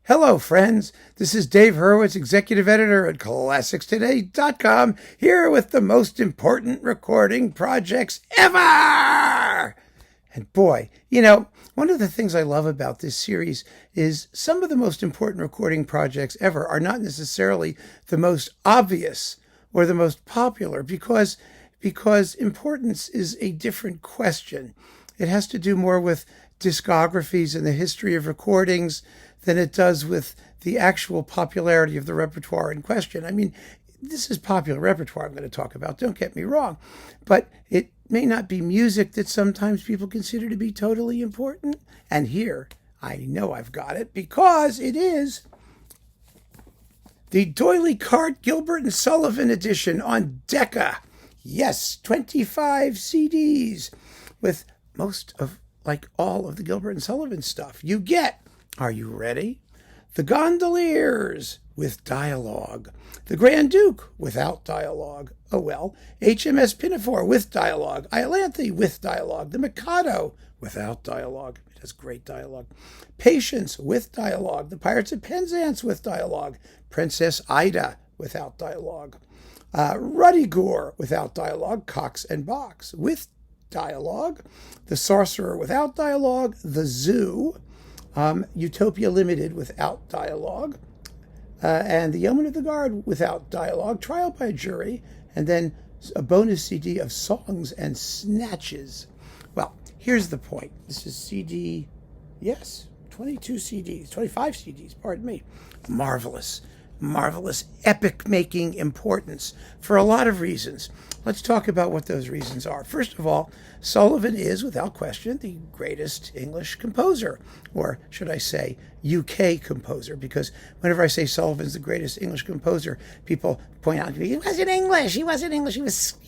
Hello, friends. This is Dave Hurwitz, executive editor at ClassicsToday.com, here with the most important recording projects ever. And boy, one of the things I love about this series is some of the most important recording projects ever are not necessarily the most obvious or the most popular because importance is a different question. It has to do more with discographies and the history of recordings than it does with the actual popularity of the repertoire in question. I mean, this is popular repertoire I'm going to talk about, don't get me wrong, but it may not be music that sometimes people consider to be totally important. And here, I know I've got it because it is the D'Oyly Carte Gilbert and Sullivan edition on Decca. Yes, 25 CDs with most of, like all of the Gilbert and Sullivan stuff. You get, are you ready? The Gondoliers with dialogue. The Grand Duke without dialogue. Oh well. HMS Pinafore with dialogue. Iolanthe with dialogue. The Mikado without dialogue. It has great dialogue. Patience with dialogue. The Pirates of Penzance with dialogue. Princess Ida without dialogue. Ruddigore without dialogue. Cox and Box with dialogue. The Sorcerer without dialogue. The Zoo. Utopia Limited without dialogue. And the Yeoman of the Guard without dialogue. Trial by Jury. And then a bonus CD of songs and snatches. Well, here's the point. This is CD, yes, 22 CDs, 25 CDs, pardon me. Marvelous, epic-making importance for a lot of reasons. Let's talk about what those reasons are. First of all, Sullivan is, without question, the greatest English composer, or should I say UK composer, because whenever I say Sullivan's the greatest English composer, people point out to me, he wasn't English, he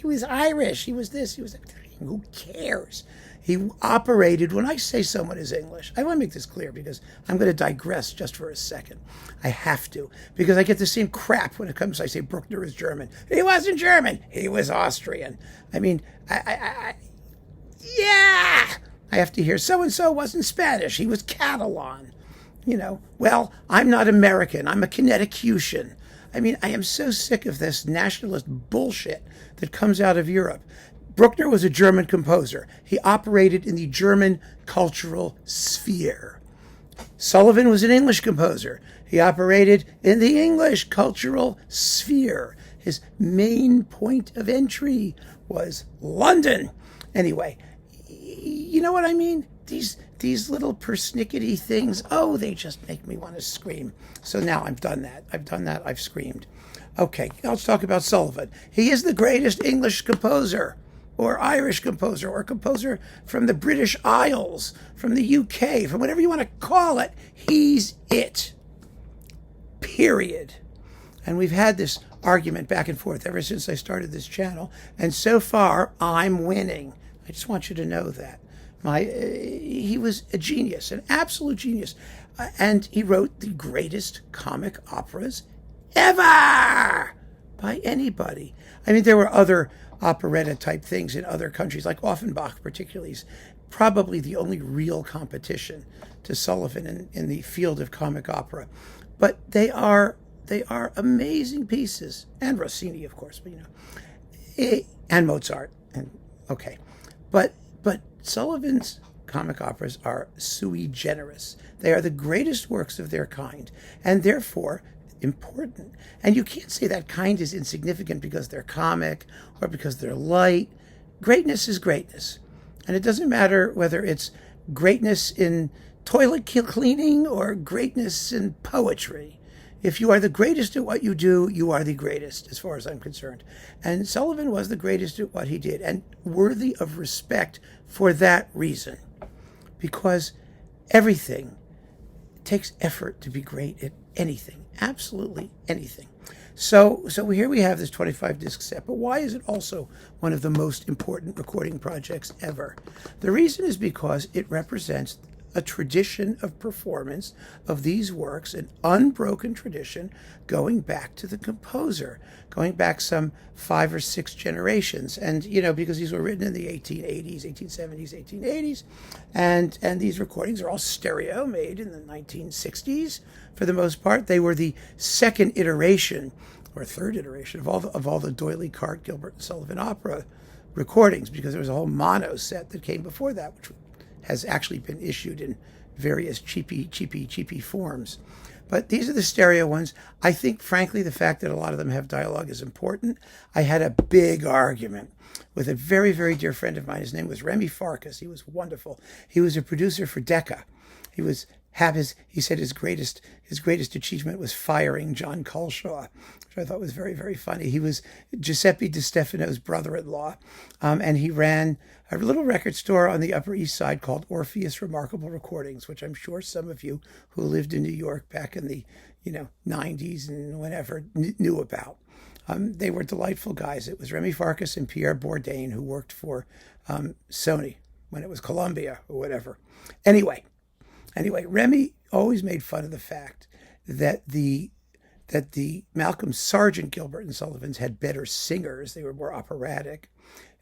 was Irish, he was this, he was that. Who cares? He operated, when I say someone is English, I want to make this clear because I'm going to digress just for a second. I have to, because I get the same crap when it comes, I say Bruckner is German. He wasn't German, he was Austrian. I mean, I have to hear so-and-so wasn't Spanish, he was Catalan. Well, I'm not American, I'm a Connecticutian. I mean, I am so sick of this nationalist bullshit that comes out of Europe. Bruckner was a German composer. He operated in the German cultural sphere. Sullivan was an English composer. He operated in the English cultural sphere. His main point of entry was London. Anyway, you know what I mean? These little persnickety things, they just make me want to scream. So now I've done that. I've screamed. Okay, let's talk about Sullivan. He is the greatest English composer, or Irish composer, or composer from the British Isles, from the UK, from whatever you want to call it. He's it. Period. And we've had this argument back and forth ever since I started this channel, and so far, I'm winning. I just want you to know that. He was a genius, an absolute genius, and he wrote the greatest comic operas ever by anybody. I mean, there were other operetta-type things in other countries, like Offenbach particularly, is probably the only real competition to Sullivan in the field of comic opera. But they are amazing pieces, and Rossini, of course, but and Mozart, but Sullivan's comic operas are sui generis. They are the greatest works of their kind, and therefore important. And you can't say that kind is insignificant because they're comic or because they're light. Greatness is greatness. And it doesn't matter whether it's greatness in toilet cleaning or greatness in poetry. If you are the greatest at what you do, you are the greatest, as far as I'm concerned. And Sullivan was the greatest at what he did, and worthy of respect for that reason. Because everything takes effort to be great at anything. Absolutely anything. So here we have this 25 disc set, but why is it also one of the most important recording projects ever? The reason is because it represents a tradition of performance of these works, an unbroken tradition going back to the composer, going back some 5 or 6 generations. And, because these were written in the 1880s, 1870s, 1880s, and these recordings are all stereo, made in the 1960s for the most part. They were the second iteration or third iteration of all the D'Oyly Carte Gilbert and Sullivan opera recordings, because there was a whole mono set that came before that, which has actually been issued in various cheapy forms. But these are the stereo ones. I think, frankly, the fact that a lot of them have dialogue is important. I had a big argument with a very, very dear friend of mine. His name was Remy Farkas. He was wonderful. He was a producer for Decca. He said his greatest achievement was firing John Culshaw, which I thought was very, very funny. He was Giuseppe Di Stefano's brother-in-law, and he ran a little record store on the Upper East Side called Orpheus Remarkable Recordings, which I'm sure some of you who lived in New York back in the 90s and whenever knew about. They were delightful guys. It was Remy Farkas and Pierre Bourdain, who worked for Sony when it was Columbia or whatever. Anyway, Remy always made fun of the fact that the Malcolm Sargent Gilbert and Sullivans had better singers. They were more operatic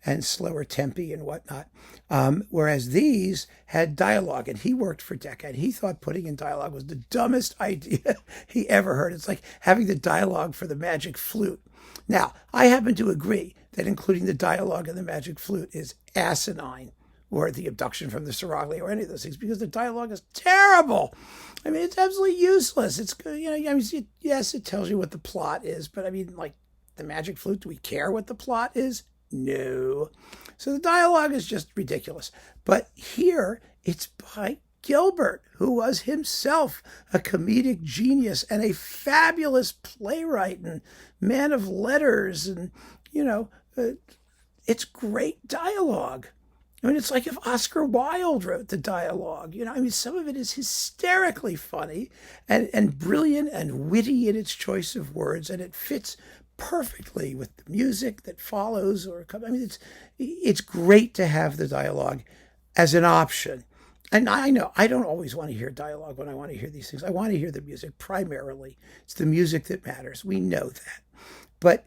and slower tempi and whatnot, whereas these had dialogue. And he worked for Decca, and he thought putting in dialogue was the dumbest idea he ever heard. It's like having the dialogue for the Magic Flute. Now, I happen to agree that including the dialogue in the Magic Flute is asinine, or the abduction from the Seraglio, or any of those things, because the dialogue is terrible. I mean, it's absolutely useless. It's, yes, it tells you what the plot is, but I mean, like the Magic Flute, do we care what the plot is? No. So the dialogue is just ridiculous. But here, it's by Gilbert, who was himself a comedic genius and a fabulous playwright and man of letters, and, it's great dialogue. I mean, it's like if Oscar Wilde wrote the dialogue. Some of it is hysterically funny and brilliant and witty in its choice of words, and it fits perfectly with the music that follows. It's great to have the dialogue as an option. And I know I don't always want to hear dialogue when I want to hear these things. I want to hear the music primarily. It's the music that matters. We know that. But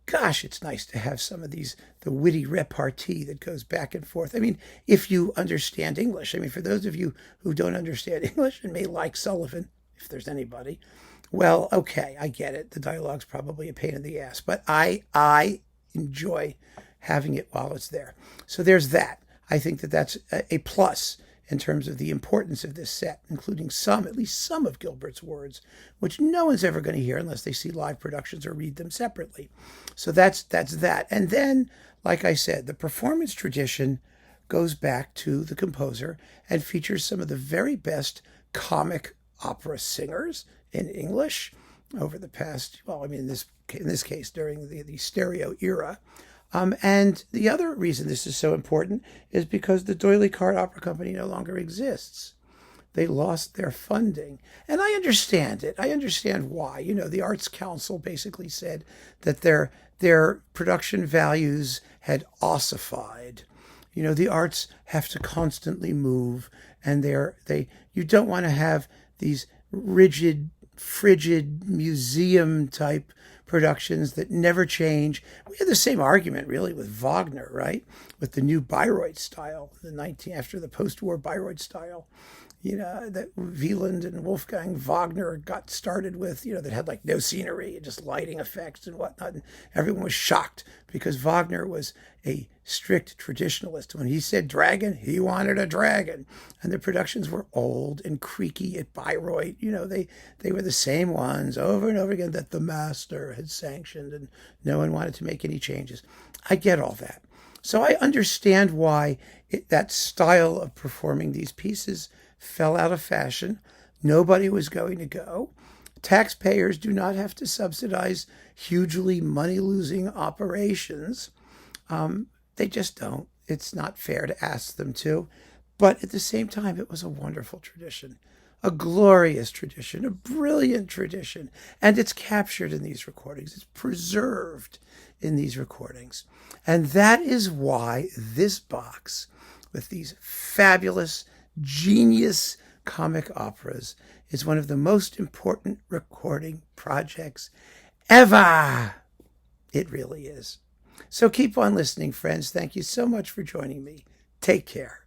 gosh, it's nice to have some of the witty repartee that goes back and forth. I mean, if you understand English. I mean, for those of you who don't understand English and may like Sullivan, if there's anybody, well, okay, I get it. The dialogue's probably a pain in the ass, but I enjoy having it while it's there. So there's that. I think that's a plus in terms of the importance of this set, including at least some of Gilbert's words, which no one's ever going to hear unless they see live productions or read them separately. So that's that. And then, like I said, the performance tradition goes back to the composer and features some of the very best comic opera singers in English over the past, in this case, during the stereo era. And the other reason this is so important is because the D'Oyly Carte Opera Company no longer exists. They lost their funding. And I understand it. I understand why. The Arts Council basically said that their production values had ossified. The arts have to constantly move, and you don't want to have these rigid, frigid museum type productions that never change. We had the same argument really with Wagner, right? With the new Bayreuth style, after the post-war Bayreuth style, that Wieland and Wolfgang Wagner got started with, that had like no scenery and just lighting effects and whatnot. And everyone was shocked because Wagner was a strict traditionalist. When he said dragon, he wanted a dragon. And the productions were old and creaky at Bayreuth. They were the same ones over and over again that the master had sanctioned, and no one wanted to make any changes. I get all that. So I understand why that style of performing these pieces fell out of fashion. Nobody was going to go. Taxpayers do not have to subsidize hugely money-losing operations. They just don't. It's not fair to ask them to. But at the same time, it was a wonderful tradition, a glorious tradition, a brilliant tradition. And it's captured in these recordings. It's preserved in these recordings. And that is why this box, with these fabulous genius comic operas is one of the most important recording projects ever. It really is. So keep on listening, friends. Thank you so much for joining me. Take care.